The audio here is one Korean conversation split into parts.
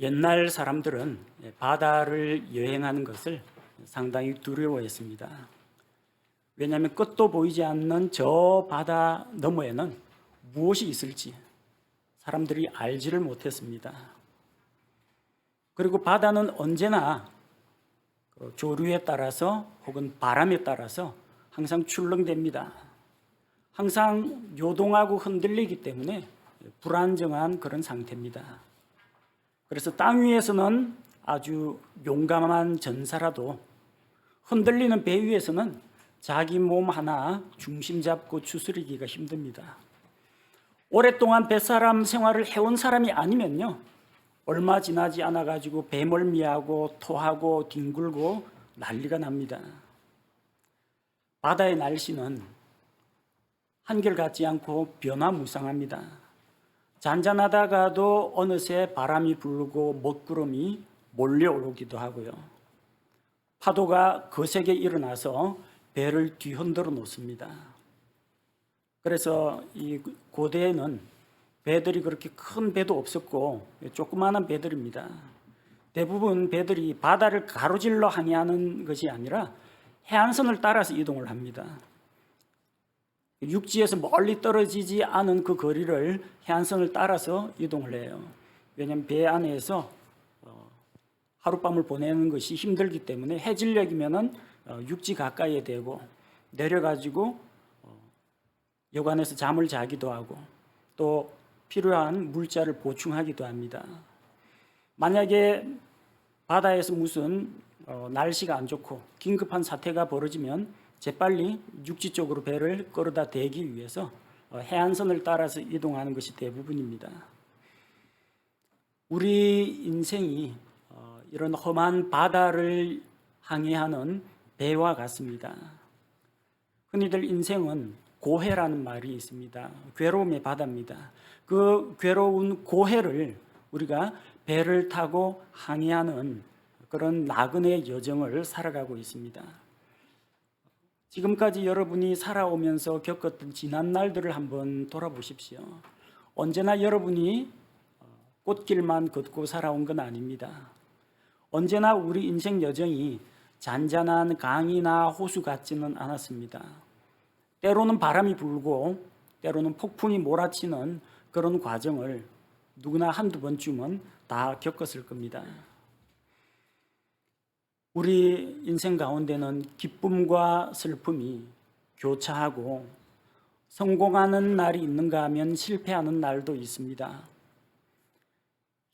옛날 사람들은 바다를 여행하는 것을 상당히 두려워했습니다. 왜냐하면 끝도 보이지 않는 저 바다 너머에는 무엇이 있을지 사람들이 알지를 못했습니다. 그리고 바다는 언제나 조류에 따라서 혹은 바람에 따라서 항상 출렁댑니다. 항상 요동하고 흔들리기 때문에 불안정한 그런 상태입니다. 그래서 땅 위에서는 아주 용감한 전사라도 흔들리는 배 위에서는 자기 몸 하나 중심 잡고 추스리기가 힘듭니다. 오랫동안 뱃사람 생활을 해온 사람이 아니면요, 얼마 지나지 않아 가지고 배멀미하고 토하고 뒹굴고 난리가 납니다. 바다의 날씨는 한결같지 않고 변화무쌍합니다. 잔잔하다가도 어느새 바람이 불고 먹구름이 몰려오기도 하고요. 파도가 거세게 일어나서 배를 뒤흔들어 놓습니다. 그래서 이 고대에는 배들이 그렇게 큰 배도 없었고 조그마한 배들입니다. 대부분 배들이 바다를 가로질러 항해하는 것이 아니라 해안선을 따라서 이동을 합니다. 육지에서 멀리 떨어지지 않은 그 거리를 해안선을 따라서 이동을 해요. 왜냐하면 배 안에서 하룻밤을 보내는 것이 힘들기 때문에 해질녘이면은 육지 가까이에 대고 내려가지고 여관에서 잠을 자기도 하고 또 필요한 물자를 보충하기도 합니다. 만약에 바다에서 무슨 날씨가 안 좋고 긴급한 사태가 벌어지면 재빨리 육지 쪽으로 배를 끌어다 대기 위해서 해안선을 따라서 이동하는 것이 대부분입니다. 우리 인생이 이런 험한 바다를 항해하는 배와 같습니다. 흔히들 인생은 고해라는 말이 있습니다. 괴로움의 바다입니다. 그 괴로운 고해를 우리가 배를 타고 항해하는 그런 나그네 여정을 살아가고 있습니다. 지금까지 여러분이 살아오면서 겪었던 지난 날들을 한번 돌아보십시오. 언제나 여러분이 꽃길만 걷고 살아온 건 아닙니다. 언제나 우리 인생 여정이 잔잔한 강이나 호수 같지는 않았습니다. 때로는 바람이 불고 때로는 폭풍이 몰아치는 그런 과정을 누구나 한두 번쯤은 다 겪었을 겁니다. 우리 인생 가운데는 기쁨과 슬픔이 교차하고 성공하는 날이 있는가 하면 실패하는 날도 있습니다.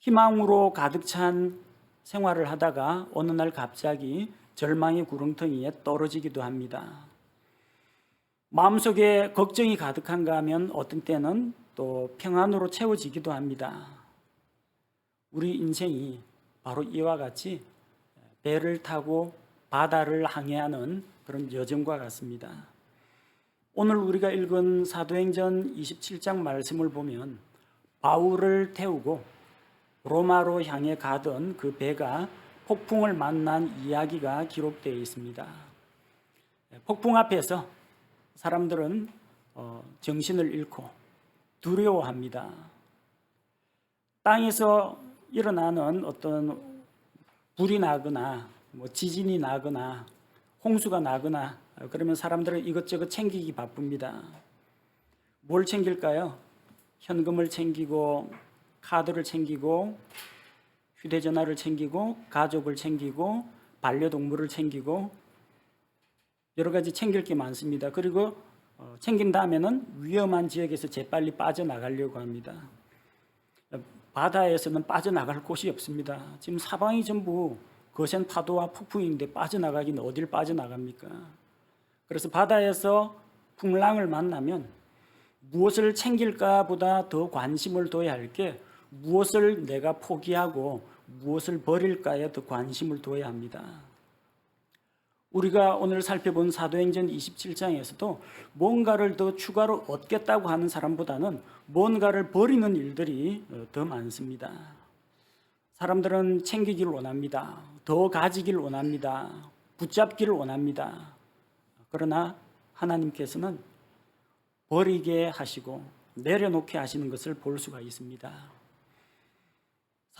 희망으로 가득 찬 생활을 하다가 어느 날 갑자기 절망의 구렁텅이에 떨어지기도 합니다. 마음속에 걱정이 가득한가 하면 어떤 때는 또 평안으로 채워지기도 합니다. 우리 인생이 바로 이와 같이 배를 타고 바다를 항해하는 그런 여정과 같습니다. 오늘 우리가 읽은 사도행전 27장 말씀을 보면 바울을 태우고 로마로 향해 가던 그 배가 폭풍을 만난 이야기가 기록되어 있습니다. 폭풍 앞에서 사람들은 정신을 잃고 두려워합니다. 땅에서 일어나는 어떤 불이 나거나 지진이 나거나 홍수가 나거나 그러면 사람들은 이것저것 챙기기 바쁩니다. 뭘 챙길까요? 현금을 챙기고 카드를 챙기고 휴대전화를 챙기고 가족을 챙기고 반려동물을 챙기고 여러 가지 챙길 게 많습니다. 그리고 챙긴 다음에는 위험한 지역에서 재빨리 빠져나가려고 합니다. 바다에서는 빠져나갈 곳이 없습니다. 지금 사방이 전부 거센 파도와 폭풍인데 빠져나가긴 어딜 빠져나갑니까? 그래서 바다에서 풍랑을 만나면 무엇을 챙길까 보다 더 관심을 둬야 할 게 무엇을 내가 포기하고 무엇을 버릴까에 더 관심을 둬야 합니다. 우리가 오늘 살펴본 사도행전 27장에서도 뭔가를 더 추가로 얻겠다고 하는 사람보다는 뭔가를 버리는 일들이 더 많습니다. 사람들은 챙기기를 원합니다. 더 가지기를 원합니다. 붙잡기를 원합니다. 그러나 하나님께서는 버리게 하시고 내려놓게 하시는 것을 볼 수가 있습니다.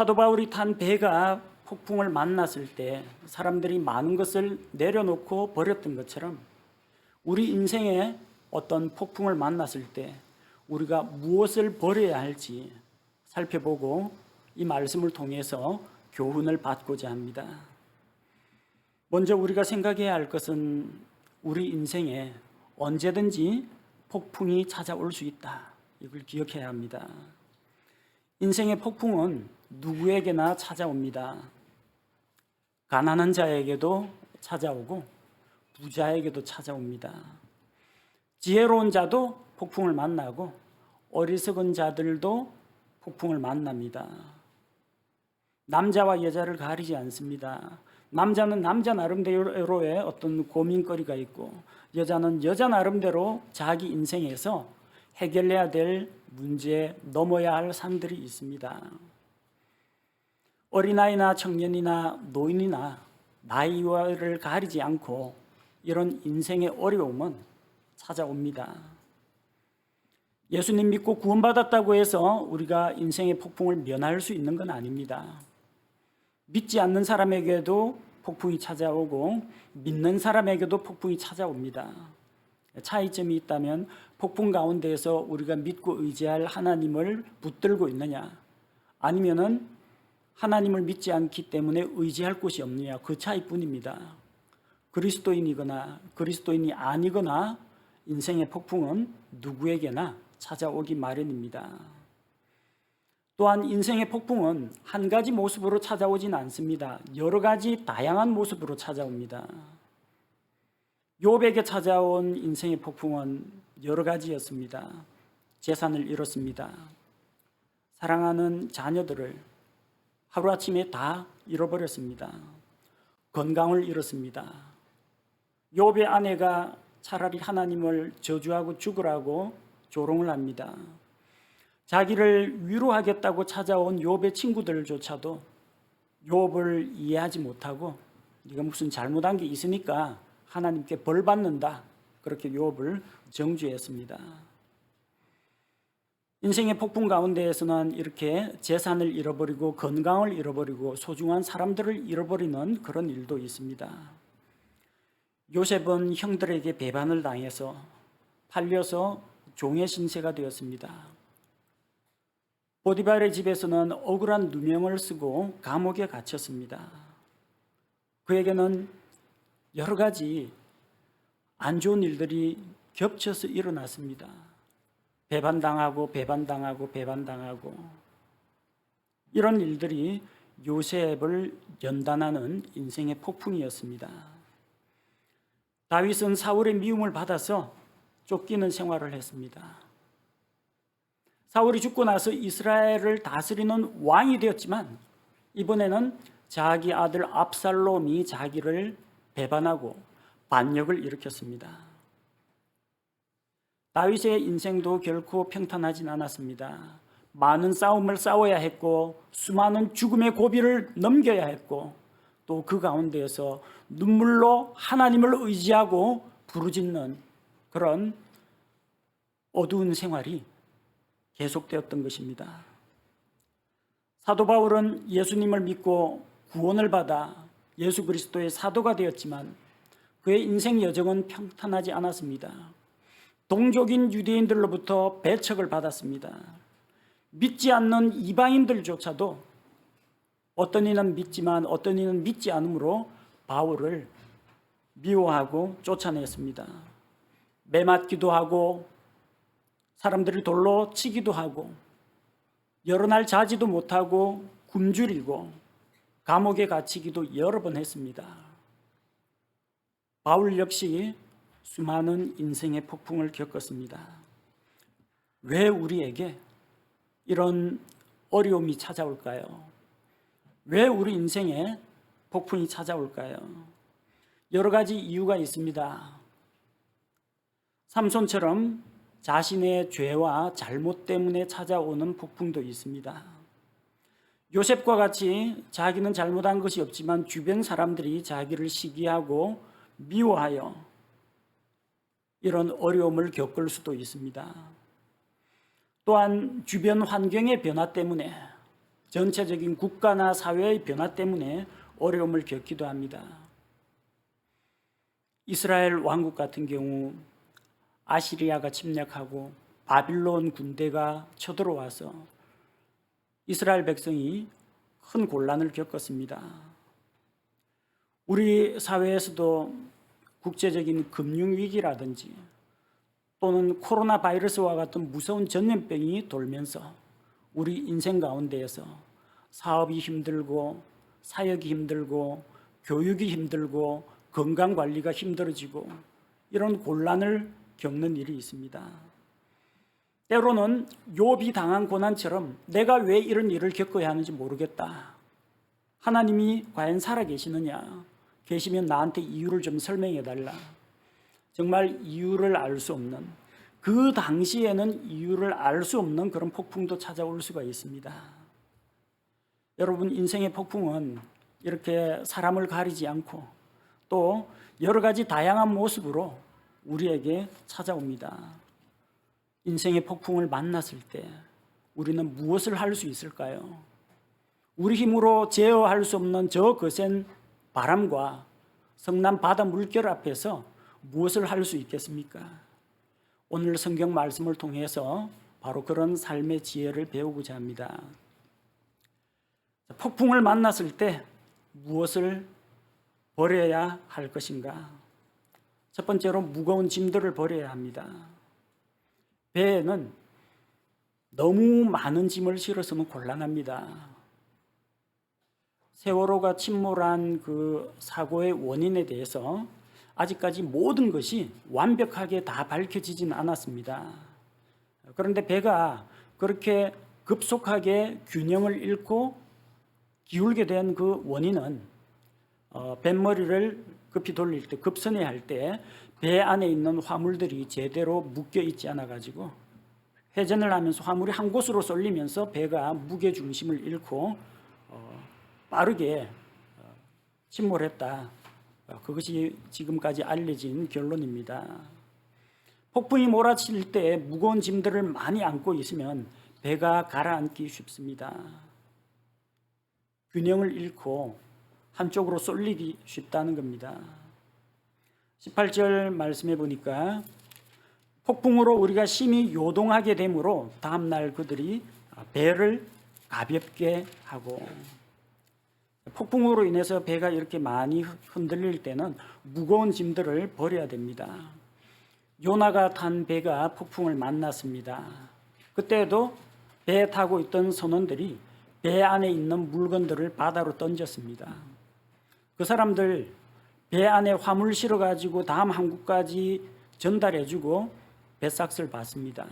사도 바울이 탄 배가 폭풍을 만났을 때 사람들이 많은 것을 내려놓고 버렸던 것처럼 우리 인생에 어떤 폭풍을 만났을 때 우리가 무엇을 버려야 할지 살펴보고 이 말씀을 통해서 교훈을 받고자 합니다. 먼저 우리가 생각해야 할 것은 우리 인생에 언제든지 폭풍이 찾아올 수 있다. 이걸 기억해야 합니다. 인생의 폭풍은 누구에게나 찾아옵니다. 가난한 자에게도 찾아오고 부자에게도 찾아옵니다. 지혜로운 자도 폭풍을 만나고 어리석은 자들도 폭풍을 만납니다. 남자와 여자를 가리지 않습니다. 남자는 남자 나름대로의 어떤 고민거리가 있고 여자는 여자 나름대로 자기 인생에서 해결해야 될 문제, 넘어야 할 산들이 있습니다. 어린아이나 청년이나 노인이나 나이를 가리지 않고 이런 인생의 어려움은 찾아옵니다. 예수님 믿고 구원받았다고 해서 우리가 인생의 폭풍을 면할 수 있는 건 아닙니다. 믿지 않는 사람에게도 폭풍이 찾아오고 믿는 사람에게도 폭풍이 찾아옵니다. 차이점이 있다면 폭풍 가운데에서 우리가 믿고 의지할 하나님을 붙들고 있느냐, 아니면은 하나님을 믿지 않기 때문에 의지할 곳이 없느냐, 그 차이뿐입니다. 그리스도인이거나 그리스도인이 아니거나 인생의 폭풍은 누구에게나 찾아오기 마련입니다. 또한 인생의 폭풍은 한 가지 모습으로 찾아오지는 않습니다. 여러 가지 다양한 모습으로 찾아옵니다. 욥에게 찾아온 인생의 폭풍은 여러 가지였습니다. 재산을 잃었습니다. 사랑하는 자녀들을 하루아침에 다 잃어버렸습니다. 건강을 잃었습니다. 욥의 아내가 차라리 하나님을 저주하고 죽으라고 조롱을 합니다. 자기를 위로하겠다고 찾아온 욥의 친구들조차도 욥을 이해하지 못하고 네가 무슨 잘못한 게 있으니까 하나님께 벌 받는다, 그렇게 욥을 정죄했습니다. 인생의 폭풍 가운데에서는 이렇게 재산을 잃어버리고 건강을 잃어버리고 소중한 사람들을 잃어버리는 그런 일도 있습니다. 요셉은 형들에게 배반을 당해서 팔려서 종의 신세가 되었습니다. 보디발의 집에서는 억울한 누명을 쓰고 감옥에 갇혔습니다. 그에게는 여러 가지 안 좋은 일들이 겹쳐서 일어났습니다. 배반당하고 이런 일들이 요셉을 연단하는 인생의 폭풍이었습니다. 다윗은 사울의 미움을 받아서 쫓기는 생활을 했습니다. 사울이 죽고 나서 이스라엘을 다스리는 왕이 되었지만 이번에는 자기 아들 압살롬이 자기를 배반하고 반역을 일으켰습니다. 다윗의 인생도 결코 평탄하진 않았습니다. 많은 싸움을 싸워야 했고 수많은 죽음의 고비를 넘겨야 했고 또 그 가운데에서 눈물로 하나님을 의지하고 부르짖는 그런 어두운 생활이 계속되었던 것입니다. 사도 바울은 예수님을 믿고 구원을 받아 예수 그리스도의 사도가 되었지만 그의 인생 여정은 평탄하지 않았습니다. 동족인 유대인들로부터 배척을 받았습니다. 믿지 않는 이방인들조차도 어떤 이는 믿지만 어떤 이는 믿지 않으므로 바울을 미워하고 쫓아냈습니다. 매맞기도 하고 사람들이 돌로 치기도 하고 여러 날 자지도 못하고 굶주리고 감옥에 갇히기도 여러 번 했습니다. 바울 역시 수많은 인생의 폭풍을 겪었습니다. 왜 우리에게 이런 어려움이 찾아올까요? 왜 우리 인생에 폭풍이 찾아올까요? 여러 가지 이유가 있습니다. 삼손처럼 자신의 죄와 잘못 때문에 찾아오는 폭풍도 있습니다. 요셉과 같이 자기는 잘못한 것이 없지만 주변 사람들이 자기를 시기하고 미워하여 이런 어려움을 겪을 수도 있습니다. 또한 주변 환경의 변화 때문에 전체적인 국가나 사회의 변화 때문에 어려움을 겪기도 합니다. 이스라엘 왕국 같은 경우 아시리아가 침략하고 바빌론 군대가 쳐들어와서 이스라엘 백성이 큰 곤란을 겪었습니다. 우리 사회에서도 국제적인 금융위기라든지 또는 코로나 바이러스와 같은 무서운 전염병이 돌면서 우리 인생 가운데에서 사업이 힘들고 사역이 힘들고 교육이 힘들고 건강관리가 힘들어지고 이런 곤란을 겪는 일이 있습니다. 때로는 욥이 당한 고난처럼 내가 왜 이런 일을 겪어야 하는지 모르겠다. 하나님이 과연 살아계시느냐? 계시면 나한테 이유를 좀 설명해 달라. 정말 이유를 알 수 없는, 그 당시에는 이유를 알 수 없는 그런 폭풍도 찾아올 수가 있습니다. 여러분, 인생의 폭풍은 이렇게 사람을 가리지 않고 또 여러 가지 다양한 모습으로 우리에게 찾아옵니다. 인생의 폭풍을 만났을 때 우리는 무엇을 할 수 있을까요? 우리 힘으로 제어할 수 없는 저 거센 바람과 성난 바다 물결 앞에서 무엇을 할 수 있겠습니까? 오늘 성경 말씀을 통해서 바로 그런 삶의 지혜를 배우고자 합니다. 폭풍을 만났을 때 무엇을 버려야 할 것인가? 첫 번째로 무거운 짐들을 버려야 합니다. 배에는 너무 많은 짐을 실었으면 곤란합니다. 세월호가 침몰한 그 사고의 원인에 대해서 아직까지 모든 것이 완벽하게 다 밝혀지진 않았습니다. 그런데 배가 그렇게 급속하게 균형을 잃고 기울게 된 그 원인은 뱃머리를 급히 돌릴 때, 급선회할 때 배 안에 있는 화물들이 제대로 묶여 있지 않아 가지고 회전을 하면서 화물이 한 곳으로 쏠리면서 배가 무게 중심을 잃고 빠르게 침몰했다. 그것이 지금까지 알려진 결론입니다. 폭풍이 몰아칠 때 무거운 짐들을 많이 안고 있으면 배가 가라앉기 쉽습니다. 균형을 잃고 한쪽으로 쏠리기 쉽다는 겁니다. 18절 말씀해 보니까 폭풍으로 우리가 심히 요동하게 되므로 다음날 그들이 배를 가볍게 하고, 폭풍으로 인해서 배가 이렇게 많이 흔들릴 때는 무거운 짐들을 버려야 됩니다. 요나가 탄 배가 폭풍을 만났습니다. 그때도 배에 타고 있던 선원들이 배 안에 있는 물건들을 바다로 던졌습니다. 그 사람들 배 안에 화물 실어가지고 다음 항구까지 전달해주고 배삭스를 받습니다.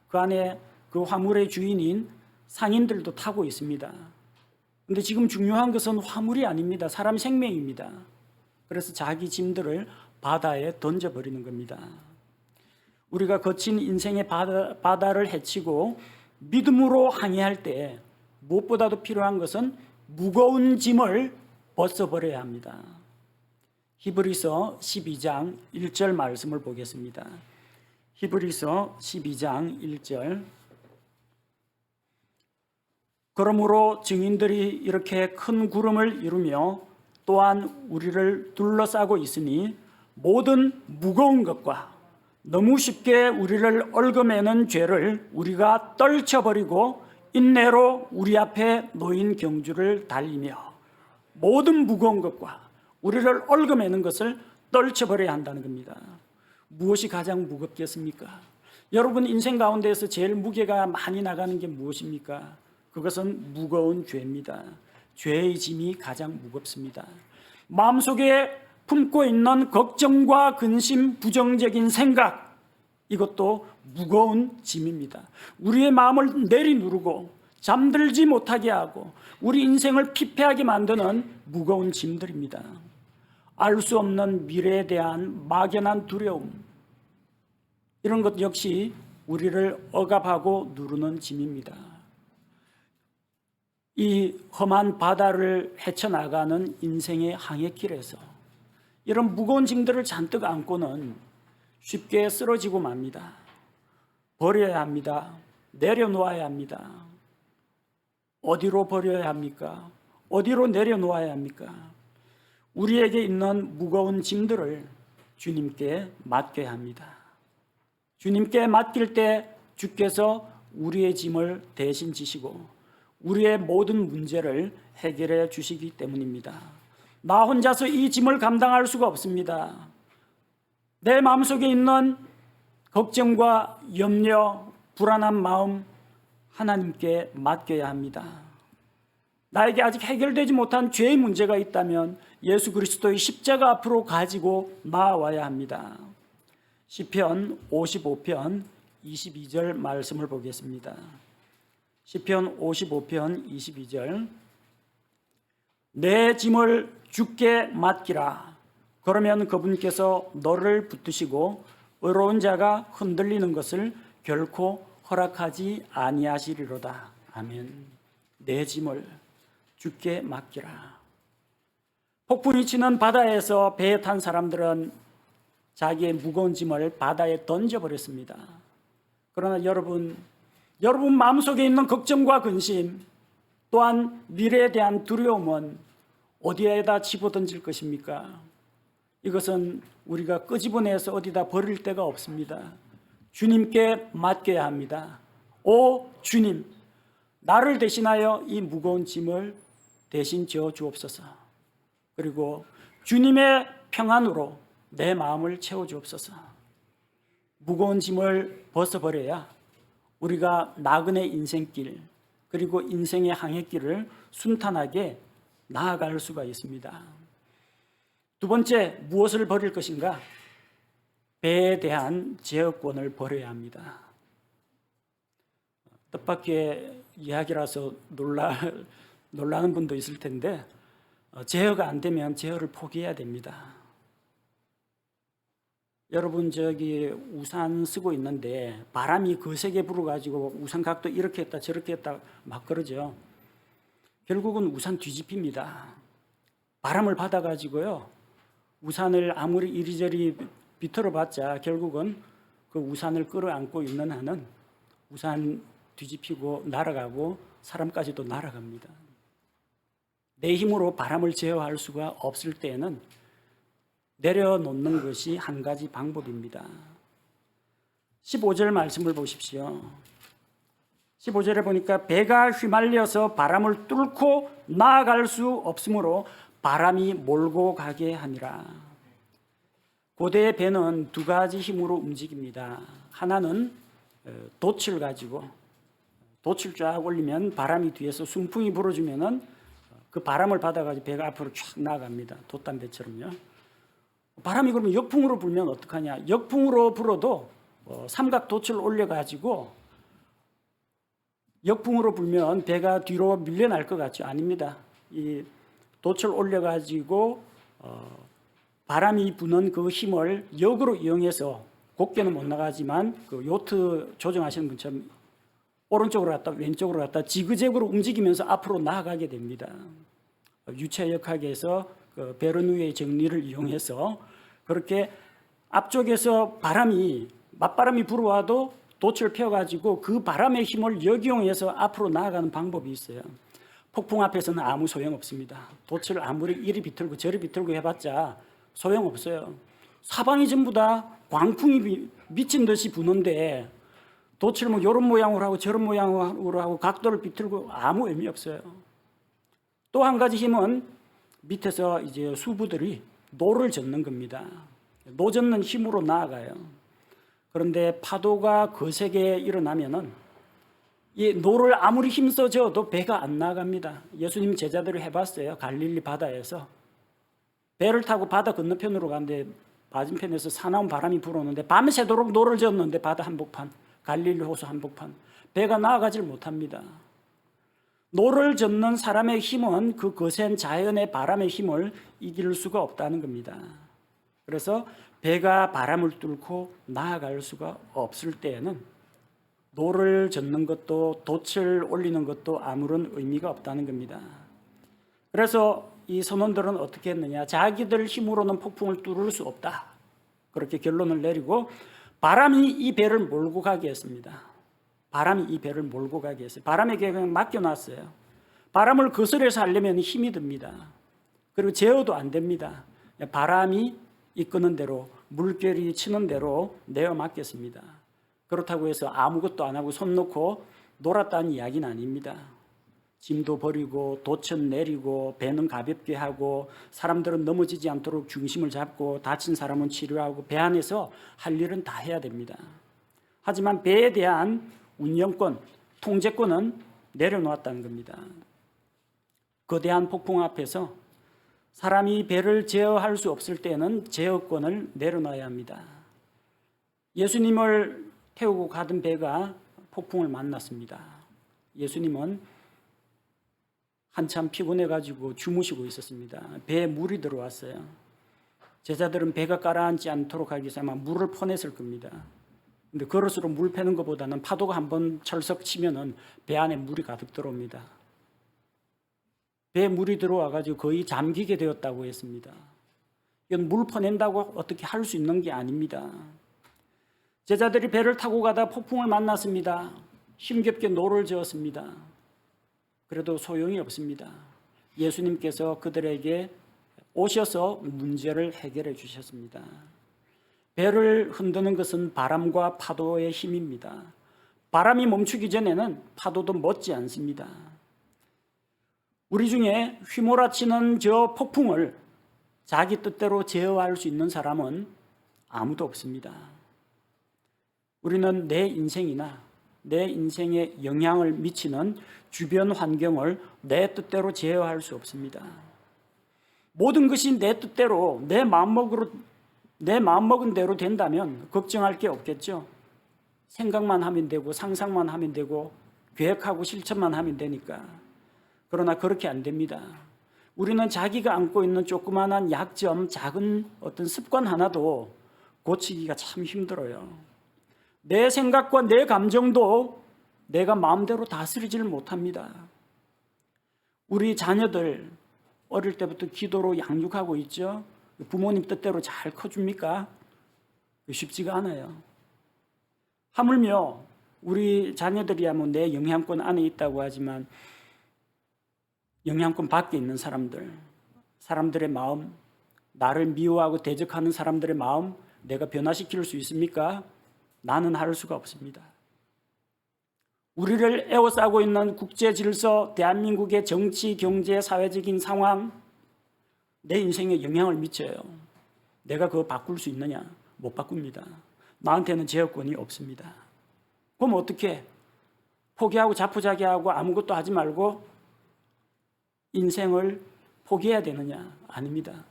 그 안에 그 화물의 주인인 상인들도 타고 있습니다. 그런데 지금 중요한 것은 화물이 아닙니다. 사람 생명입니다. 그래서 자기 짐들을 바다에 던져버리는 겁니다. 우리가 거친 인생의 바다를 헤치고 믿음으로 항해할 때 무엇보다도 필요한 것은 무거운 짐을 벗어버려야 합니다. 히브리서 12장 1절 말씀을 보겠습니다. 히브리서 12장 1절. 그러므로 증인들이 이렇게 큰 구름을 이루며 또한 우리를 둘러싸고 있으니 모든 무거운 것과 너무 쉽게 우리를 얽어매는 죄를 우리가 떨쳐버리고 인내로 우리 앞에 놓인 경주를 달리며, 모든 무거운 것과 우리를 얽어매는 것을 떨쳐버려야 한다는 겁니다. 무엇이 가장 무겁겠습니까? 여러분 인생 가운데에서 제일 무게가 많이 나가는 게 무엇입니까? 그것은 무거운 죄입니다. 죄의 짐이 가장 무겁습니다. 마음속에 품고 있는 걱정과 근심, 부정적인 생각, 이것도 무거운 짐입니다. 우리의 마음을 내리누르고 잠들지 못하게 하고 우리 인생을 피폐하게 만드는 무거운 짐들입니다. 알 수 없는 미래에 대한 막연한 두려움, 이런 것 역시 우리를 억압하고 누르는 짐입니다. 이 험한 바다를 헤쳐나가는 인생의 항해길에서 이런 무거운 짐들을 잔뜩 안고는 쉽게 쓰러지고 맙니다. 버려야 합니다. 내려놓아야 합니다. 어디로 버려야 합니까? 어디로 내려놓아야 합니까? 우리에게 있는 무거운 짐들을 주님께 맡겨야 합니다. 주님께 맡길 때 주께서 우리의 짐을 대신 지시고 우리의 모든 문제를 해결해 주시기 때문입니다. 나 혼자서 이 짐을 감당할 수가 없습니다. 내 마음속에 있는 걱정과 염려, 불안한 마음 하나님께 맡겨야 합니다. 나에게 아직 해결되지 못한 죄의 문제가 있다면 예수 그리스도의 십자가 앞으로 가지고 나아와야 합니다. 시편 55편 22절 말씀을 보겠습니다. 시편 55편 22절 내 짐을 주께 맡기라. 그러면 그분께서 너를 붙드시고 의로운 자가 흔들리는 것을 결코 허락하지 아니하시리로다. 아멘. 내 짐을 주께 맡기라. 폭풍이 치는 바다에서 배에 탄 사람들은 자기의 무거운 짐을 바다에 던져버렸습니다. 그러나 여러분 마음속에 있는 걱정과 근심 또한 미래에 대한 두려움은 어디에다 집어던질 것입니까? 이것은 우리가 끄집어내서 어디다 버릴 데가 없습니다. 주님께 맡겨야 합니다. 오 주님, 나를 대신하여 이 무거운 짐을 대신 지어 주옵소서. 그리고 주님의 평안으로 내 마음을 채워 주옵소서. 무거운 짐을 벗어버려야 우리가 나그네 인생길 그리고 인생의 항해길을 순탄하게 나아갈 수가 있습니다. 두 번째, 무엇을 버릴 것인가? 배에 대한 제어권을 버려야 합니다. 뜻밖의 이야기라서 놀라는 분도 있을 텐데 제어가 안 되면 제어를 포기해야 됩니다. 여러분 우산 쓰고 있는데 바람이 거세게 불어가지고 우산각도 이렇게 했다 저렇게 했다 막 그러죠. 결국은 우산 뒤집힙니다. 바람을 받아가지고요. 우산을 아무리 이리저리 비틀어봤자 결국은 그 우산을 끌어안고 있는 한은 우산 뒤집히고 날아가고 사람까지도 날아갑니다. 내 힘으로 바람을 제어할 수가 없을 때에는 내려놓는 것이 한 가지 방법입니다. 15절 말씀을 보십시오. 15절에 보니까 배가 휘말려서 바람을 뚫고 나아갈 수 없으므로 바람이 몰고 가게 하니라. 고대의 배는 두 가지 힘으로 움직입니다. 하나는 돛을 가지고 돛을 쫙 올리면 바람이 뒤에서 순풍이 불어주면은 그 바람을 받아가지고 배가 앞으로 쫙 나갑니다. 돛담배처럼요. 바람이 그러면 역풍으로 불면 어떡하냐? 역풍으로 불어도 삼각 돛을 올려가지고 역풍으로 불면 배가 뒤로 밀려날 것 같죠? 아닙니다. 이 돛을 올려가지고 바람이 부는 그 힘을 역으로 이용해서 곱게는 못 나가지만 그 요트 조정하시는 분처럼 오른쪽으로 갔다 왼쪽으로 갔다 지그재그로 움직이면서 앞으로 나아가게 됩니다. 유체역학에서 그 베르누이의 정리를 이용해서 그렇게 앞쪽에서 맞바람이 불어와도 돛을 펴가지고 그 바람의 힘을 역이용해서 앞으로 나아가는 방법이 있어요. 폭풍 앞에서는 아무 소용없습니다. 돛을 아무리 이리 비틀고 저리 비틀고 해봤자 소용없어요. 사방이 전부 다 광풍이 미친 듯이 부는데 돛을 뭐 이런 모양으로 하고 저런 모양으로 하고 각도를 비틀고 아무 의미 없어요. 또 한 가지 힘은 밑에서 이제 수부들이 노를 젓는 겁니다. 노 젓는 힘으로 나아가요. 그런데 파도가 거세게 일어나면은 이 노를 아무리 힘써 저어도 배가 안 나갑니다. 예수님 제자들이 해봤어요. 갈릴리 바다에서 배를 타고 바다 건너편으로 가는데 맞은편에서 사나운 바람이 불어오는데 밤새도록 노를 젓는데 바다 한복판, 갈릴리 호수 한복판 배가 나아가질 못합니다. 노를 젓는 사람의 힘은 그 거센 자연의 바람의 힘을 이길 수가 없다는 겁니다. 그래서 배가 바람을 뚫고 나아갈 수가 없을 때에는 노를 젓는 것도 돛을 올리는 것도 아무런 의미가 없다는 겁니다. 그래서 이 선원들은 어떻게 했느냐? 자기들 힘으로는 폭풍을 뚫을 수 없다. 그렇게 결론을 내리고 바람이 이 배를 몰고 가게 했습니다. 바람이 이 배를 몰고 가게 했어요. 바람에게 그냥 맡겨놨어요. 바람을 거스려서 하려면 힘이 듭니다. 그리고 제어도 안 됩니다. 바람이 이끄는 대로, 물결이 치는 대로 내어 맡겼습니다. 그렇다고 해서 아무것도 안 하고 손 놓고 놀았다는 이야기는 아닙니다. 짐도 버리고 도천 내리고 배는 가볍게 하고 사람들은 넘어지지 않도록 중심을 잡고 다친 사람은 치료하고 배 안에서 할 일은 다 해야 됩니다. 하지만 배에 대한 운영권, 통제권은 내려놓았다는 겁니다. 거대한 폭풍 앞에서 사람이 배를 제어할 수 없을 때는 제어권을 내려놔야 합니다. 예수님을 태우고 가던 배가 폭풍을 만났습니다. 예수님은 한참 피곤해가지고 주무시고 있었습니다. 배에 물이 들어왔어요. 제자들은 배가 가라앉지 않도록 하기 위해서 아마 물을 퍼냈을 겁니다. 근데 그릇으로 물 패는 것보다는 파도가 한번 철썩 치면은 배 안에 물이 가득 들어옵니다. 배에 물이 들어와가지고 거의 잠기게 되었다고 했습니다. 이건 물 퍼낸다고 어떻게 할 수 있는 게 아닙니다. 제자들이 배를 타고 가다 폭풍을 만났습니다. 힘겹게 노를 저었습니다. 그래도 소용이 없습니다. 예수님께서 그들에게 오셔서 문제를 해결해 주셨습니다. 배를 흔드는 것은 바람과 파도의 힘입니다. 바람이 멈추기 전에는 파도도 멎지 않습니다. 우리 중에 휘몰아치는 저 폭풍을 자기 뜻대로 제어할 수 있는 사람은 아무도 없습니다. 우리는 내 인생이나 내 인생에 영향을 미치는 주변 환경을 내 뜻대로 제어할 수 없습니다. 모든 것이 내 뜻대로 내 마음먹은 대로 된다면 걱정할 게 없겠죠. 생각만 하면 되고 상상만 하면 되고 계획하고 실천만 하면 되니까. 그러나 그렇게 안 됩니다. 우리는 자기가 안고 있는 조그마한 약점, 작은 어떤 습관 하나도 고치기가 참 힘들어요. 내 생각과 내 감정도 내가 마음대로 다스리지를 못합니다. 우리 자녀들 어릴 때부터 기도로 양육하고 있죠. 부모님 뜻대로 잘 커줍니까? 쉽지가 않아요. 하물며 우리 자녀들이야 뭐 내 영향권 안에 있다고 하지만 영향권 밖에 있는 사람들의 마음, 나를 미워하고 대적하는 사람들의 마음 내가 변화시킬 수 있습니까? 나는 할 수가 없습니다. 우리를 에워싸고 있는 국제 질서, 대한민국의 정치, 경제, 사회적인 상황 내 인생에 영향을 미쳐요. 내가 그거 바꿀 수 있느냐? 못 바꿉니다. 나한테는 제어권이 없습니다. 그럼 어떻게? 포기하고 자포자기하고 아무것도 하지 말고 인생을 포기해야 되느냐? 아닙니다.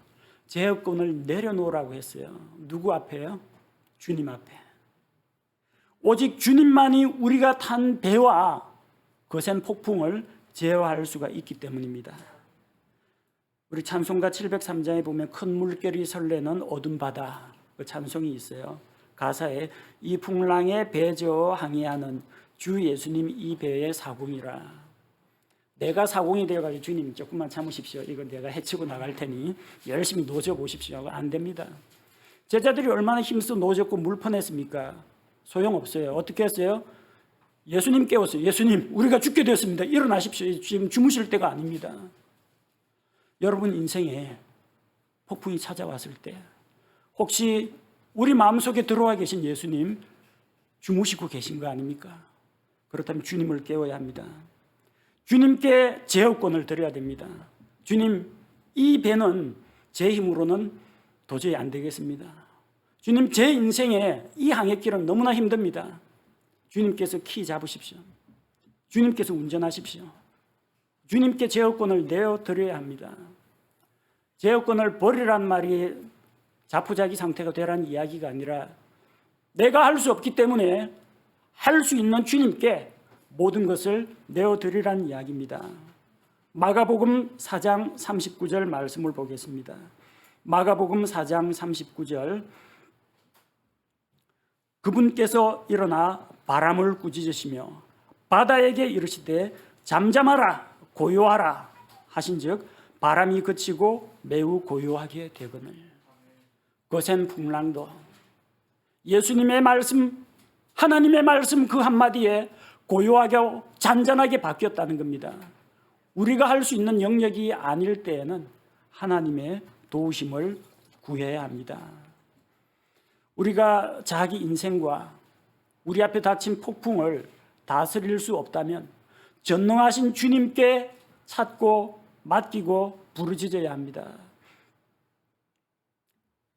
제어권을 내려놓으라고 했어요. 누구 앞에요? 주님 앞에. 오직 주님만이 우리가 탄 배와 거센 폭풍을 제어할 수가 있기 때문입니다. 우리 찬송가 703장에 보면 큰 물결이 설레는 어둠 바다 그 찬송이 있어요. 가사에 이 풍랑에 배 저어 항해하는 주 예수님 이 배의 사공이라. 내가 사공이 되어가지고 주님 조금만 참으십시오. 이거 내가 해치고 나갈 테니 열심히 노져 보십시오. 안 됩니다. 제자들이 얼마나 힘써 노졌고 물 퍼냈습니까? 소용없어요. 어떻게 했어요? 예수님 깨웠어요. 예수님, 우리가 죽게 되었습니다. 일어나십시오. 지금 주무실 때가 아닙니다. 여러분 인생에 폭풍이 찾아왔을 때 혹시 우리 마음속에 들어와 계신 예수님 주무시고 계신 거 아닙니까? 그렇다면 주님을 깨워야 합니다. 주님께 제어권을 드려야 됩니다. 주님, 이 배는 제 힘으로는 도저히 안 되겠습니다. 주님, 제 인생에 이 항해길은 너무나 힘듭니다. 주님께서 키 잡으십시오. 주님께서 운전하십시오. 주님께 제어권을 내어드려야 합니다. 제어권을 버리란 말이 자포자기 상태가 되라는 이야기가 아니라 내가 할 수 없기 때문에 할 수 있는 주님께 모든 것을 내어드리라는 이야기입니다. 마가복음 4장 39절 말씀을 보겠습니다. 마가복음 4장 39절 그분께서 일어나 바람을 꾸짖으시며 바다에게 이르시되 잠잠하라 고요하라 하신즉 바람이 그치고 매우 고요하게 되거늘. 거센 풍랑도 예수님의 말씀, 하나님의 말씀 그 한마디에 고요하게 잔잔하게 바뀌었다는 겁니다. 우리가 할 수 있는 영역이 아닐 때에는 하나님의 도우심을 구해야 합니다. 우리가 자기 인생과 우리 앞에 닥친 폭풍을 다스릴 수 없다면 전능하신 주님께 찾고 맡기고 부르짖어야 합니다.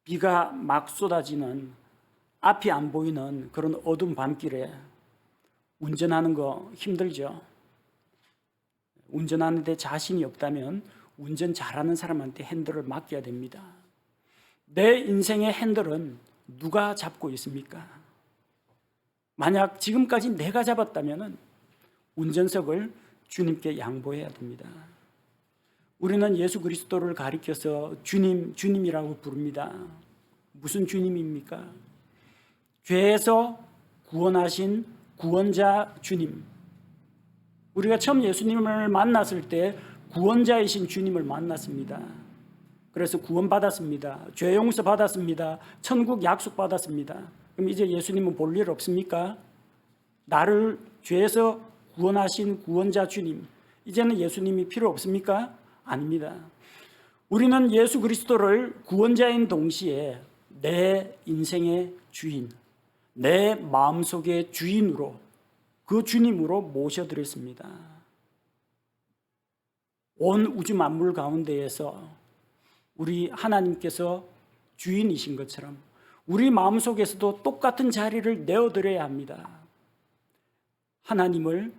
비가 막 쏟아지는 앞이 안 보이는 그런 어두운 밤길에 운전하는 거 힘들죠. 운전하는데 자신이 없다면 운전 잘하는 사람한테 핸들을 맡겨야 됩니다. 내 인생의 핸들은 누가 잡고 있습니까? 만약 지금까지 내가 잡았다면 운전석을 주님께 양보해야 됩니다. 우리는 예수 그리스도를 가리켜서 주님, 주님이라고 부릅니다. 무슨 주님입니까? 죄에서 구원하신 구원자 주님. 우리가 처음 예수님을 만났을 때 구원자이신 주님을 만났습니다. 그래서 구원받았습니다. 죄 용서 받았습니다. 천국 약속 받았습니다. 그럼 이제 예수님은 볼 일 없습니까? 나를 죄에서 구원하신 구원자 주님, 이제는 예수님이 필요 없습니까? 아닙니다. 우리는 예수 그리스도를 구원자인 동시에 내 인생의 주인, 내 마음속의 주인으로, 그 주님으로 모셔드렸습니다. 온 우주 만물 가운데에서 우리 하나님께서 주인이신 것처럼 우리 마음속에서도 똑같은 자리를 내어드려야 합니다. 하나님을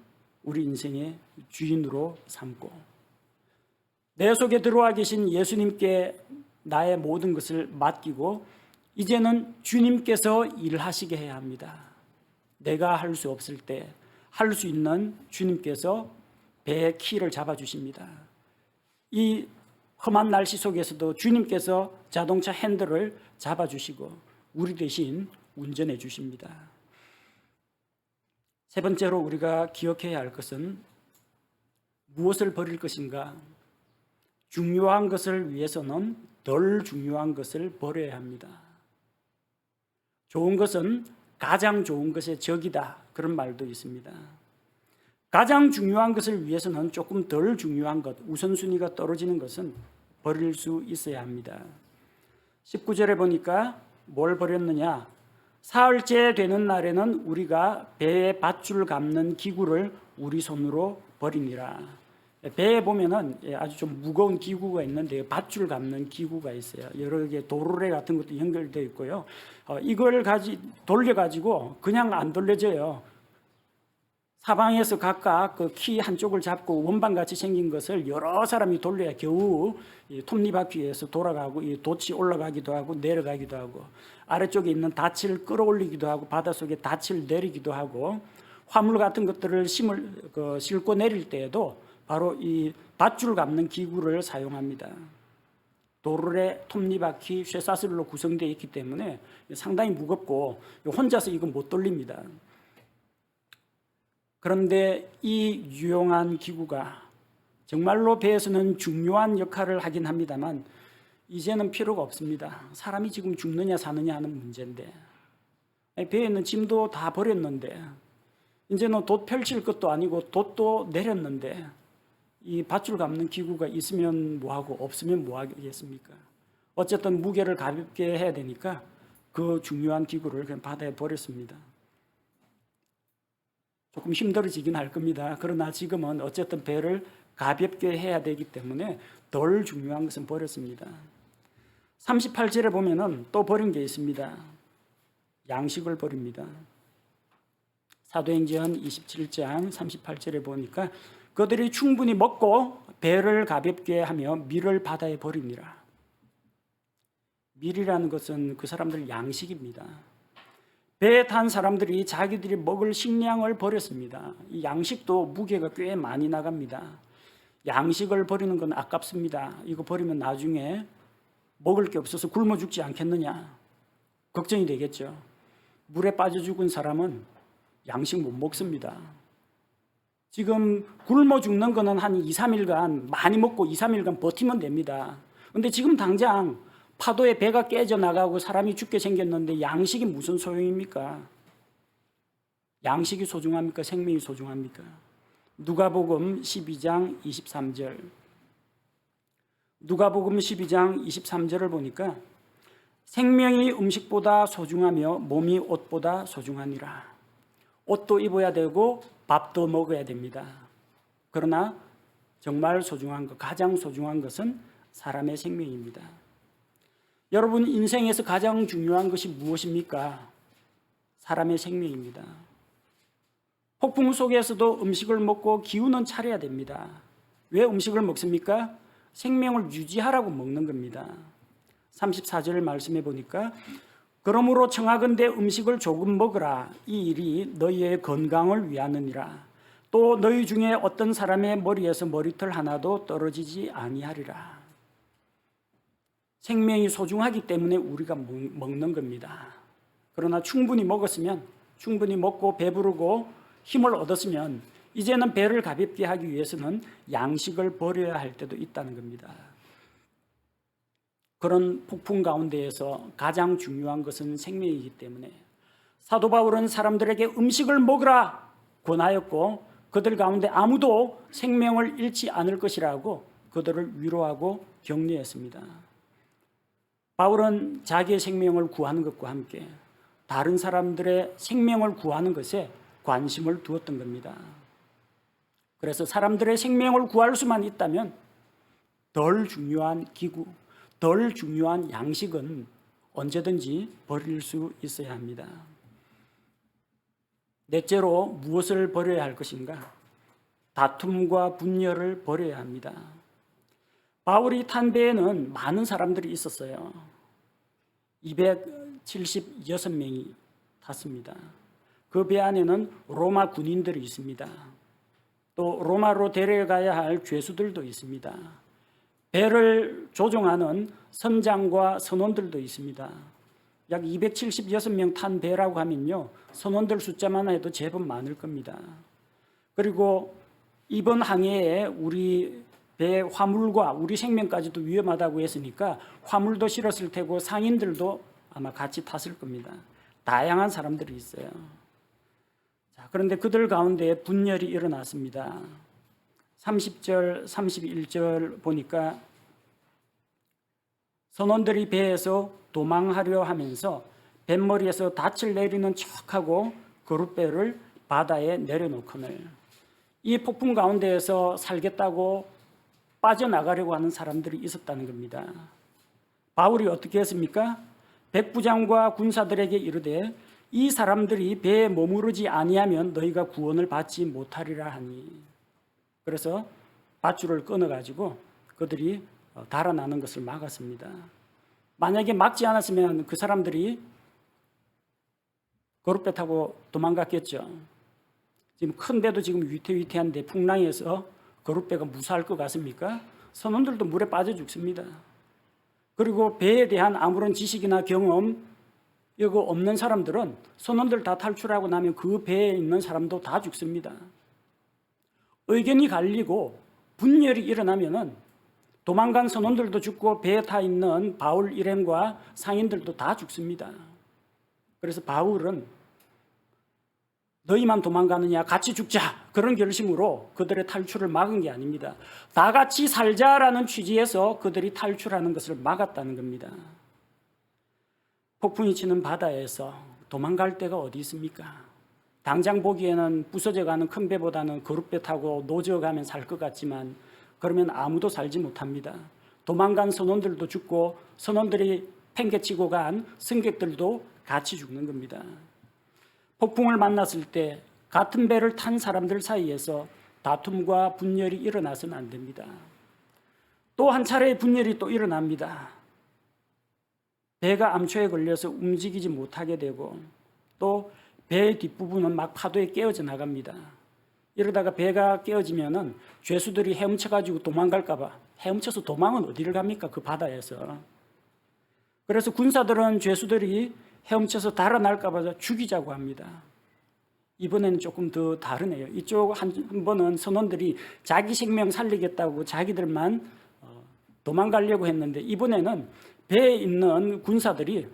우리 인생의 주인으로 삼고 내 속에 들어와 계신 예수님께 나의 모든 것을 맡기고 이제는 주님께서 일하시게 해야 합니다. 내가 할 수 없을 때 할 수 있는 주님께서 배의 키를 잡아주십니다. 이 험한 날씨 속에서도 주님께서 자동차 핸들을 잡아주시고 우리 대신 운전해 주십니다. 세 번째로 우리가 기억해야 할 것은 무엇을 버릴 것인가? 중요한 것을 위해서는 덜 중요한 것을 버려야 합니다. 좋은 것은 가장 좋은 것의 적이다, 그런 말도 있습니다. 가장 중요한 것을 위해서는 조금 덜 중요한 것, 우선순위가 떨어지는 것은 버릴 수 있어야 합니다. 19절에 보니까 뭘 버렸느냐? 사흘째 되는 날에는 우리가 배에 밧줄 감는 기구를 우리 손으로 버리니라. 배에 보면은 아주 좀 무거운 기구가 있는데 밧줄 감는 기구가 있어요. 여러 개 도르래 같은 것도 연결되어 있고요. 이걸 돌려가지고 그냥 안 돌려져요. 사방에서 각각 그 키 한쪽을 잡고 원반같이 생긴 것을 여러 사람이 돌려야 겨우 톱니바퀴에서 돌아가고 이 돛이 올라가기도 하고 내려가기도 하고 아래쪽에 있는 닻을 끌어올리기도 하고 바닷속에 닻을 내리기도 하고 화물 같은 것들을 싣고 내릴 때에도 바로 이 밧줄 감는 기구를 사용합니다. 도르래, 톱니바퀴, 쇠사슬로 구성되어 있기 때문에 상당히 무겁고 혼자서 이거 못 돌립니다. 그런데 이 유용한 기구가 정말로 배에서는 중요한 역할을 하긴 합니다만 이제는 필요가 없습니다. 사람이 지금 죽느냐 사느냐 하는 문제인데 배에 있는 짐도 다 버렸는데 이제는 돛 펼칠 것도 아니고 돛도 내렸는데 이 밧줄 감는 기구가 있으면 뭐하고 없으면 뭐하겠습니까? 어쨌든 무게를 가볍게 해야 되니까 그 중요한 기구를 그냥 바다에 버렸습니다. 조금 힘들어지긴 할 겁니다. 그러나 지금은 어쨌든 배를 가볍게 해야 되기 때문에 덜 중요한 것은 버렸습니다. 38절에 보면은 또 버린 게 있습니다. 양식을 버립니다. 사도행전 27장 38절에 보니까 그들이 충분히 먹고 배를 가볍게 하며 밀을 바다에 버리니라. 밀이라는 것은 그 사람들 양식입니다. 배에 탄 사람들이 자기들이 먹을 식량을 버렸습니다. 이 양식도 무게가 꽤 많이 나갑니다. 양식을 버리는 건 아깝습니다. 이거 버리면 나중에 먹을 게 없어서 굶어 죽지 않겠느냐 걱정이 되겠죠. 물에 빠져 죽은 사람은 양식 못 먹습니다. 지금 굶어 죽는 거는 한 2, 3일간 많이 먹고 2, 3일간 버티면 됩니다. 그런데 지금 당장 파도에 배가 깨져나가고 사람이 죽게 생겼는데 양식이 무슨 소용입니까? 양식이 소중합니까? 생명이 소중합니까? 누가복음 12장 23절. 누가복음 12장 23절을 보니까 생명이 음식보다 소중하며 몸이 옷보다 소중하니라. 옷도 입어야 되고 밥도 먹어야 됩니다. 그러나 정말 소중한 것, 가장 소중한 것은 사람의 생명입니다. 여러분, 인생에서 가장 중요한 것이 무엇입니까? 사람의 생명입니다. 폭풍 속에서도 음식을 먹고 기운은 차려야 됩니다. 왜 음식을 먹습니까? 생명을 유지하라고 먹는 겁니다. 34절 말씀해 보니까 그러므로 청하건대 음식을 조금 먹으라. 이 일이 너희의 건강을 위하느니라. 또 너희 중에 어떤 사람의 머리에서 머리털 하나도 떨어지지 아니하리라. 생명이 소중하기 때문에 우리가 먹는 겁니다. 그러나 충분히 먹었으면, 충분히 먹고 배부르고 힘을 얻었으면 이제는 배를 가볍게 하기 위해서는 양식을 버려야 할 때도 있다는 겁니다. 그런 폭풍 가운데에서 가장 중요한 것은 생명이기 때문에 사도 바울은 사람들에게 음식을 먹으라 권하였고 그들 가운데 아무도 생명을 잃지 않을 것이라고 그들을 위로하고 격려했습니다. 바울은 자기의 생명을 구하는 것과 함께 다른 사람들의 생명을 구하는 것에 관심을 두었던 겁니다. 그래서 사람들의 생명을 구할 수만 있다면 덜 중요한 기구, 덜 중요한 양식은 언제든지 버릴 수 있어야 합니다. 넷째로 무엇을 버려야 할 것인가? 다툼과 분열을 버려야 합니다. 바울이 탄 배에는 많은 사람들이 있었어요. 276명이 탔습니다. 그 배 안에는 로마 군인들이 있습니다. 또 로마로 데려가야 할 죄수들도 있습니다. 배를 조종하는 선장과 선원들도 있습니다. 약 276명 탄 배라고 하면요, 선원들 숫자만 해도 제법 많을 겁니다. 그리고 이번 항해에 우리 배 화물과 우리 생명까지도 위험하다고 했으니까 화물도 실었을 테고 상인들도 아마 같이 탔을 겁니다. 다양한 사람들이 있어요. 자, 그런데 그들 가운데 분열이 일어났습니다. 30절, 31절 보니까 선원들이 배에서 도망하려 하면서 뱃머리에서 닻을 내리는 척하고 그룻배를 바다에 내려놓거늘. 이 폭풍 가운데에서 살겠다고 빠져나가려고 하는 사람들이 있었다는 겁니다. 바울이 어떻게 했습니까? 백부장과 군사들에게 이르되 이 사람들이 배에 머무르지 아니하면 너희가 구원을 받지 못하리라 하니. 그래서 밧줄을 끊어가지고 그들이 달아나는 것을 막았습니다. 만약에 막지 않았으면 그 사람들이 거룻배 타고 도망갔겠죠. 지금 큰 배도 지금 위태위태한데 풍랑에서 거룻배가 무사할 것 같습니까? 선원들도 물에 빠져 죽습니다. 그리고 배에 대한 아무런 지식이나 경험 이거 없는 사람들은 선원들 다 탈출하고 나면 그 배에 있는 사람도 다 죽습니다. 의견이 갈리고 분열이 일어나면은 도망간 선원들도 죽고 배에 타 있는 바울 일행과 상인들도 다 죽습니다. 그래서 바울은 너희만 도망가느냐, 같이 죽자, 그런 결심으로 그들의 탈출을 막은 게 아닙니다. 다 같이 살자라는 취지에서 그들이 탈출하는 것을 막았다는 겁니다. 폭풍이 치는 바다에서 도망갈 데가 어디 있습니까? 당장 보기에는 부서져가는 큰 배보다는 거룻배 타고 노저가면 살 것 같지만 그러면 아무도 살지 못합니다. 도망간 선원들도 죽고 선원들이 팽개치고 간 승객들도 같이 죽는 겁니다. 폭풍을 만났을 때 같은 배를 탄 사람들 사이에서 다툼과 분열이 일어나서는 안 됩니다. 또 한 차례의 분열이 또 일어납니다. 배가 암초에 걸려서 움직이지 못하게 되고 또 배의 뒷부분은 막 파도에 깨어져 나갑니다. 이러다가 배가 깨어지면은 죄수들이 헤엄쳐가지고 도망갈까봐, 헤엄쳐서 도망은 어디를 갑니까? 그 바다에서. 그래서 군사들은 죄수들이 헤엄쳐서 달아날까봐 죽이자고 합니다. 이번에는 조금 더 다르네요. 이쪽 한 번은 선원들이 자기 생명 살리겠다고 자기들만 도망가려고 했는데 이번에는 배에 있는 군사들이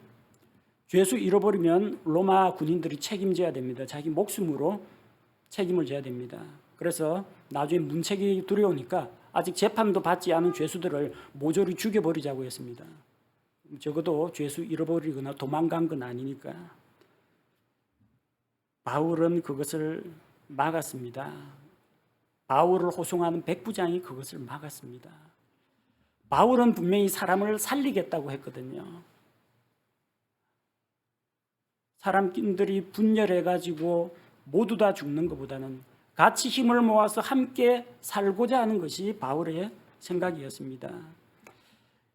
죄수 잃어버리면 로마 군인들이 책임져야 됩니다. 자기 목숨으로 책임을 져야 됩니다. 그래서 나중에 문책이 두려우니까 아직 재판도 받지 않은 죄수들을 모조리 죽여버리자고 했습니다. 적어도 죄수 잃어버리거나 도망간 건 아니니까. 바울은 그것을 막았습니다. 바울을 호송하는 백부장이 그것을 막았습니다. 바울은 분명히 사람을 살리겠다고 했거든요. 사람들이 분열해가지고 모두 다 죽는 것보다는 같이 힘을 모아서 함께 살고자 하는 것이 바울의 생각이었습니다.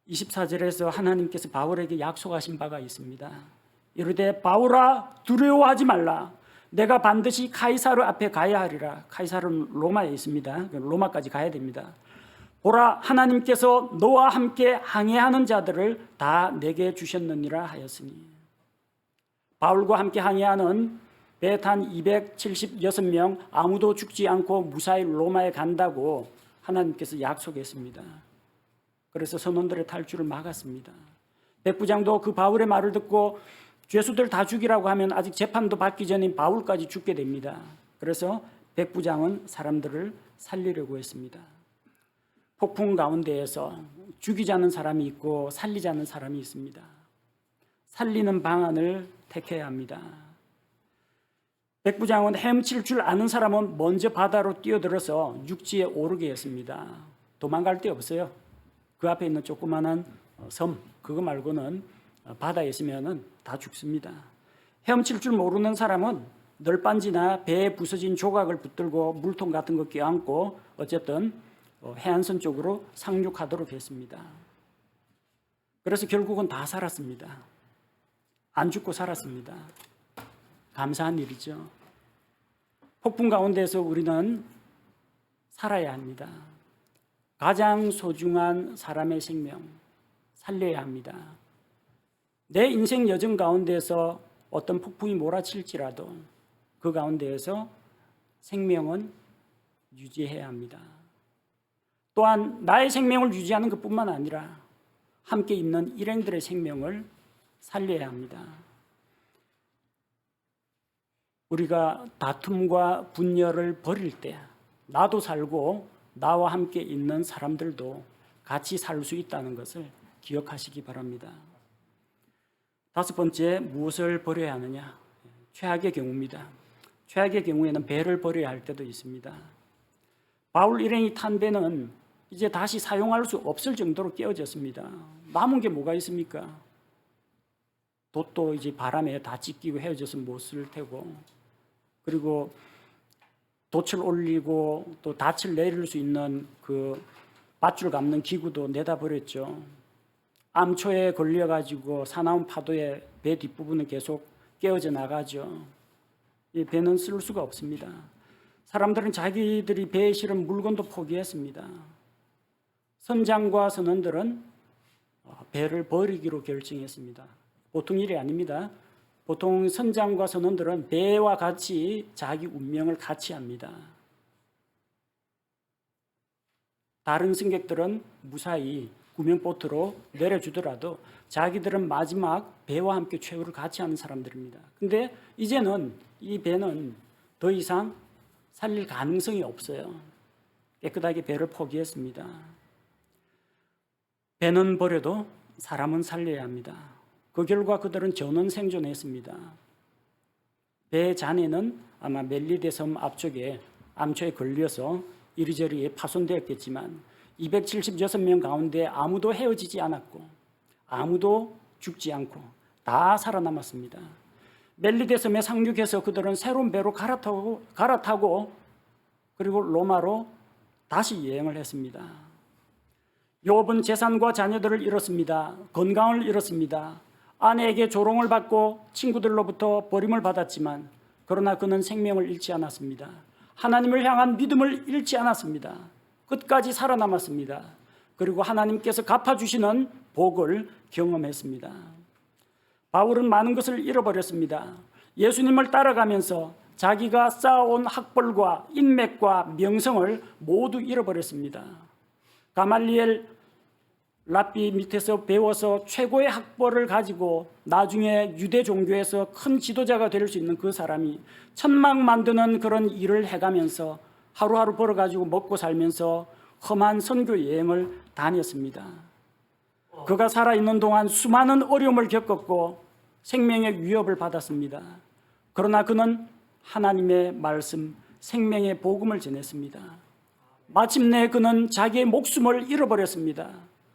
24절에서 하나님께서 바울에게 약속하신 바가 있습니다. 이르되 바울아 두려워하지 말라. 내가 반드시 카이사르 앞에 가야 하리라. 카이사르는 로마에 있습니다. 로마까지 가야 됩니다. 보라 하나님께서 너와 함께 항해하는 자들을 다 내게 주셨느니라 하였으니. 바울과 함께 항해하는 배 탄 276명 아무도 죽지 않고 무사히 로마에 간다고 하나님께서 약속했습니다. 그래서 선원들의 탈출을 막았습니다. 백부장도 그 바울의 말을 듣고 죄수들 다 죽이라고 하면 아직 재판도 받기 전인 바울까지 죽게 됩니다. 그래서 백부장은 사람들을 살리려고 했습니다. 폭풍 가운데에서 죽이자는 사람이 있고 살리자는 사람이 있습니다. 살리는 방안을 택해야 합니다. 백부장은 헤엄칠 줄 아는 사람은 먼저 바다로 뛰어들어서 육지에 오르게 했습니다. 도망갈 데 없어요. 그 앞에 있는 조그마한 섬, 그거 말고는 바다에 있으면 다 죽습니다. 헤엄칠 줄 모르는 사람은 널빤지나 배에 부서진 조각을 붙들고 물통 같은 거 껴안고 어쨌든 해안선 쪽으로 상륙하도록 했습니다. 그래서 결국은 다 살았습니다. 안 죽고 살았습니다. 감사한 일이죠. 폭풍 가운데서 우리는 살아야 합니다. 가장 소중한 사람의 생명 살려야 합니다. 내 인생 여정 가운데서 어떤 폭풍이 몰아칠지라도 그 가운데에서 생명은 유지해야 합니다. 또한 나의 생명을 유지하는 것뿐만 아니라 함께 있는 일행들의 생명을 살려야 합니다. 우리가 다툼과 분열을 버릴 때 나도 살고 나와 함께 있는 사람들도 같이 살 수 있다는 것을 기억하시기 바랍니다. 다섯 번째, 무엇을 버려야 하느냐? 최악의 경우입니다. 최악의 경우에는 배를 버려야 할 때도 있습니다. 바울 일행이 탄 배는 이제 다시 사용할 수 없을 정도로 깨어졌습니다. 남은 게 뭐가 있습니까? 돛도 이제 바람에 다 찢기고 헤어져서 못 쓸 테고, 그리고 돛을 올리고 또 닻을 내릴 수 있는 그 밧줄 감는 기구도 내다 버렸죠. 암초에 걸려가지고 사나운 파도에 배 뒷부분은 계속 깨어져 나가죠. 이 배는 쓸 수가 없습니다. 사람들은 자기들이 배에 실은 물건도 포기했습니다. 선장과 선원들은 배를 버리기로 결정했습니다. 보통 일이 아닙니다. 보통 선장과 선원들은 배와 같이 자기 운명을 같이 합니다. 다른 승객들은 무사히 구명보트로 내려주더라도 자기들은 마지막 배와 함께 최후를 같이 하는 사람들입니다. 근데 이제는 이 배는 더 이상 살릴 가능성이 없어요. 깨끗하게 배를 포기했습니다. 배는 버려도 사람은 살려야 합니다. 그 결과 그들은 전원 생존했습니다. 배 잔해는 아마 멜리데 섬 앞쪽에 암초에 걸려서 이리저리 파손되었겠지만 276명 가운데 아무도 헤어지지 않았고 아무도 죽지 않고 다 살아남았습니다. 멜리데 섬에 상륙해서 그들은 새로운 배로 갈아타고 그리고 로마로 다시 여행을 했습니다. 욥은 재산과 자녀들을 잃었습니다. 건강을 잃었습니다. 아내에게 조롱을 받고 친구들로부터 버림을 받았지만 그러나 그는 생명을 잃지 않았습니다. 하나님을 향한 믿음을 잃지 않았습니다. 끝까지 살아남았습니다. 그리고 하나님께서 갚아주시는 복을 경험했습니다. 바울은 많은 것을 잃어버렸습니다. 예수님을 따라가면서 자기가 쌓아온 학벌과 인맥과 명성을 모두 잃어버렸습니다. 가말리엘 랍비 밑에서 배워서 최고의 학벌을 가지고 나중에 유대 종교에서 큰 지도자가 될 수 있는 그 사람이 천막 만드는 그런 일을 해가면서 하루하루 벌어가지고 먹고 살면서 험한 선교 여행을 다녔습니다. 그가 살아있는 동안 수많은 어려움을 겪었고 생명의 위협을 받았습니다. 그러나 그는 하나님의 말씀, 생명의 복음을 전했습니다. 마침내 그는 자기의 목숨을 잃어버렸습니다.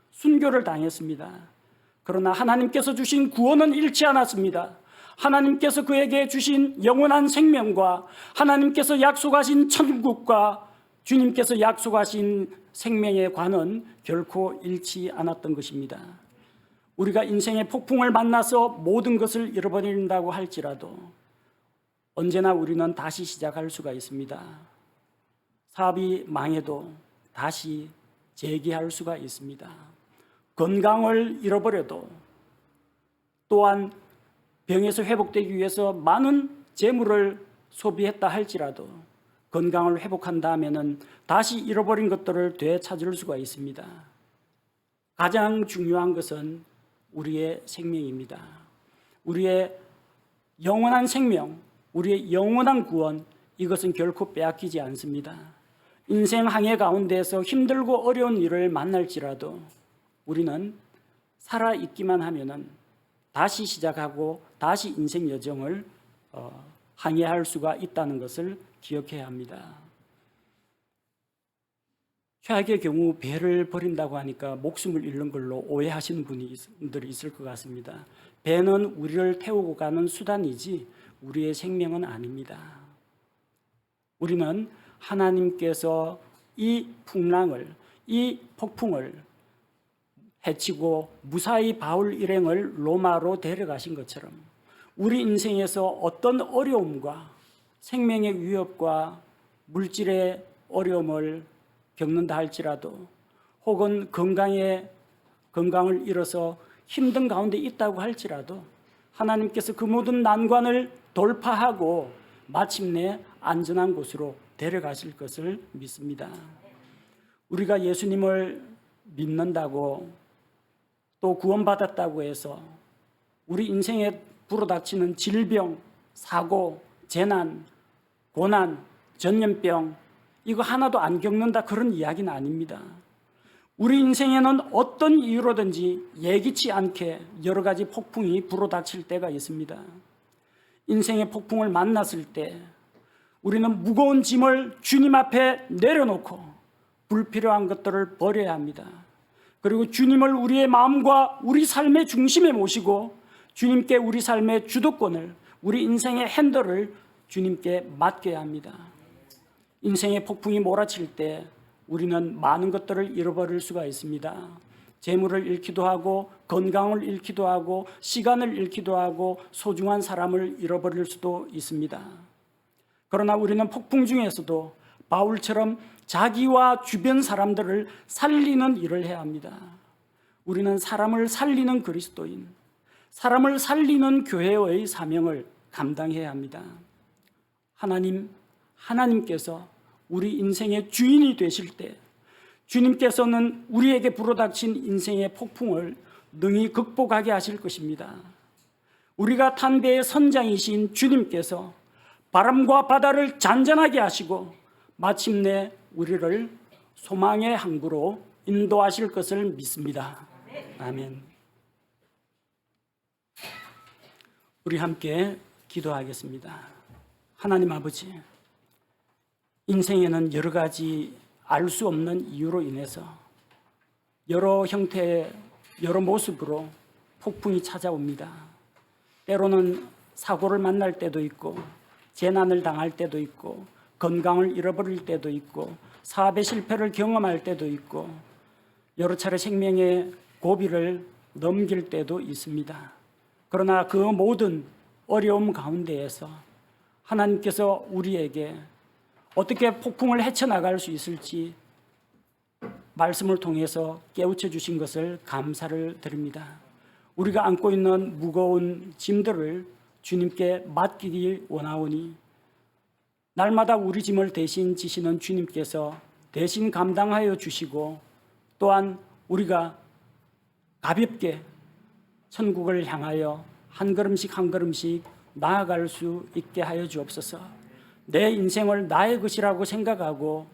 순교를 당했습니다. 그러나 하나님께서 주신 구원은 잃지 않았습니다. 하나님께서 그에게 주신 영원한 생명과 하나님께서 약속하신 천국과 주님께서 약속하신 생명의 관은 결코 잃지 않았던 것입니다. 우리가 인생의 폭풍을 만나서 모든 것을 잃어버린다고 할지라도 언제나 우리는 다시 시작할 수가 있습니다. 사업이 망해도 다시 재기할 수가 있습니다. 건강을 잃어버려도 또한 병에서 회복되기 위해서 많은 재물을 소비했다 할지라도 건강을 회복한 다음에는 다시 잃어버린 것들을 되찾을 수가 있습니다. 가장 중요한 것은 우리의 생명입니다. 우리의 영원한 생명, 우리의 영원한 구원, 이것은 결코 빼앗기지 않습니다. 인생 항해 가운데서 힘들고 어려운 일을 만날지라도 우리는 살아있기만 하면은 다시 시작하고 다시 인생 여정을 항해할 수가 있다는 것을 기억해야 합니다. 최악의 경우 배를 버린다고 하니까 목숨을 잃는 걸로 오해하시는 분들이 있을 것 같습니다. 배는 우리를 태우고 가는 수단이지 우리의 생명은 아닙니다. 우리는 하나님께서 이 풍랑을, 이 폭풍을 해치고 무사히 바울 일행을 로마로 데려가신 것처럼 우리 인생에서 어떤 어려움과 생명의 위협과 물질의 어려움을 겪는다 할지라도 혹은 건강을 잃어서 힘든 가운데 있다고 할지라도 하나님께서 그 모든 난관을 돌파하고 마침내 안전한 곳으로 데려가실 것을 믿습니다. 우리가 예수님을 믿는다고 또 구원받았다고 해서 우리 인생에 불어닥치는 질병, 사고, 재난, 고난, 전염병 이거 하나도 안 겪는다 그런 이야기는 아닙니다. 우리 인생에는 어떤 이유로든지 예기치 않게 여러 가지 폭풍이 불어닥칠 때가 있습니다. 인생의 폭풍을 만났을 때 우리는 무거운 짐을 주님 앞에 내려놓고 불필요한 것들을 버려야 합니다. 그리고 주님을 우리의 마음과 우리 삶의 중심에 모시고 주님께 우리 삶의 주도권을, 우리 인생의 핸들을 주님께 맡겨야 합니다. 인생의 폭풍이 몰아칠 때 우리는 많은 것들을 잃어버릴 수가 있습니다. 재물을 잃기도 하고 건강을 잃기도 하고 시간을 잃기도 하고 소중한 사람을 잃어버릴 수도 있습니다. 그러나 우리는 폭풍 중에서도 바울처럼 자기와 주변 사람들을 살리는 일을 해야 합니다. 우리는 사람을 살리는 그리스도인, 사람을 살리는 교회의 사명을 감당해야 합니다. 하나님께서 우리 인생의 주인이 되실 때 주님께서는 우리에게 불어닥친 인생의 폭풍을 능히 극복하게 하실 것입니다. 우리가 탄 배의 선장이신 주님께서 바람과 바다를 잔잔하게 하시고 마침내 우리를 소망의 항구로 인도하실 것을 믿습니다. 아멘. 우리 함께 기도하겠습니다. 하나님 아버지, 인생에는 여러 가지 알 수 없는 이유로 인해서 여러 형태의 여러 모습으로 폭풍이 찾아옵니다. 때로는 사고를 만날 때도 있고 재난을 당할 때도 있고 건강을 잃어버릴 때도 있고 사업의 실패를 경험할 때도 있고 여러 차례 생명의 고비를 넘길 때도 있습니다. 그러나 그 모든 어려움 가운데에서 하나님께서 우리에게 어떻게 폭풍을 헤쳐나갈 수 있을지 말씀을 통해서 깨우쳐 주신 것을 감사를 드립니다. 우리가 안고 있는 무거운 짐들을 주님께 맡기기 원하오니 날마다 우리 짐을 대신 지시는 주님께서 대신 감당하여 주시고 또한 우리가 가볍게 천국을 향하여 한 걸음씩 한 걸음씩 나아갈 수 있게 하여 주옵소서. 내 인생을 나의 것이라고 생각하고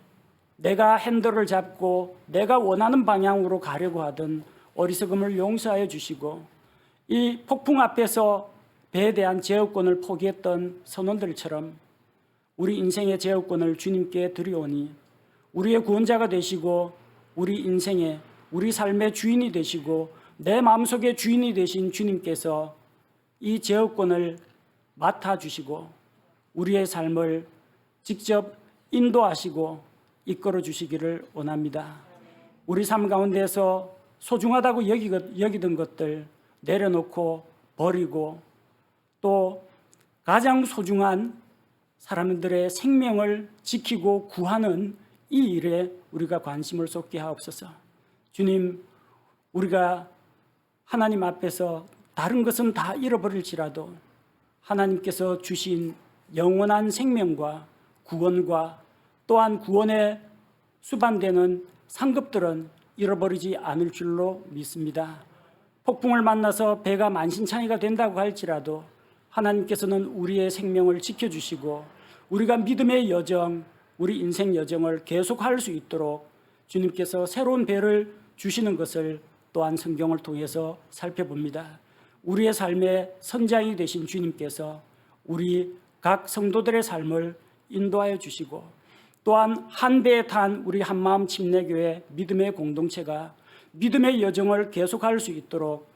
내가 핸들을 잡고 내가 원하는 방향으로 가려고 하던 어리석음을 용서하여 주시고, 이 폭풍 앞에서 배에 대한 제어권을 포기했던 선원들처럼 우리 인생의 제어권을 주님께 드리오니 우리의 구원자가 되시고 우리 인생의, 우리 삶의 주인이 되시고 내 마음속의 주인이 되신 주님께서 이 제어권을 맡아주시고 우리의 삶을 직접 인도하시고 이끌어 주시기를 원합니다. 우리 삶 가운데서 소중하다고 여기던 것들 내려놓고 버리고, 또 가장 소중한 사람들의 생명을 지키고 구하는 이 일에 우리가 관심을 쏟게 하옵소서. 주님, 우리가 하나님 앞에서 다른 것은 다 잃어버릴지라도 하나님께서 주신 영원한 생명과 구원과 또한 구원에 수반되는 상급들은 잃어버리지 않을 줄로 믿습니다. 폭풍을 만나서 배가 만신창이가 된다고 할지라도 하나님께서는 우리의 생명을 지켜주시고 우리가 믿음의 여정, 우리 인생 여정을 계속할 수 있도록 주님께서 새로운 배를 주시는 것을 또한 성경을 통해서 살펴봅니다. 우리의 삶의 선장이 되신 주님께서 우리 각 성도들의 삶을 인도하여 주시고, 또한 한 배에 탄 우리 한마음 침례교회 믿음의 공동체가 믿음의 여정을 계속할 수 있도록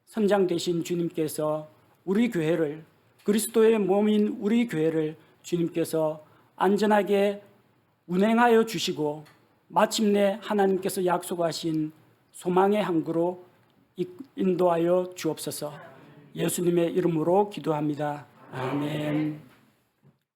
선장 되신 주님께서 우리 교회를, 그리스도의 몸인 우리 교회를 주님께서 안전하게 운행하여 주시고 마침내 하나님께서 약속하신 소망의 항구로 인도하여 주옵소서. 예수님의 이름으로 기도합니다. 아멘.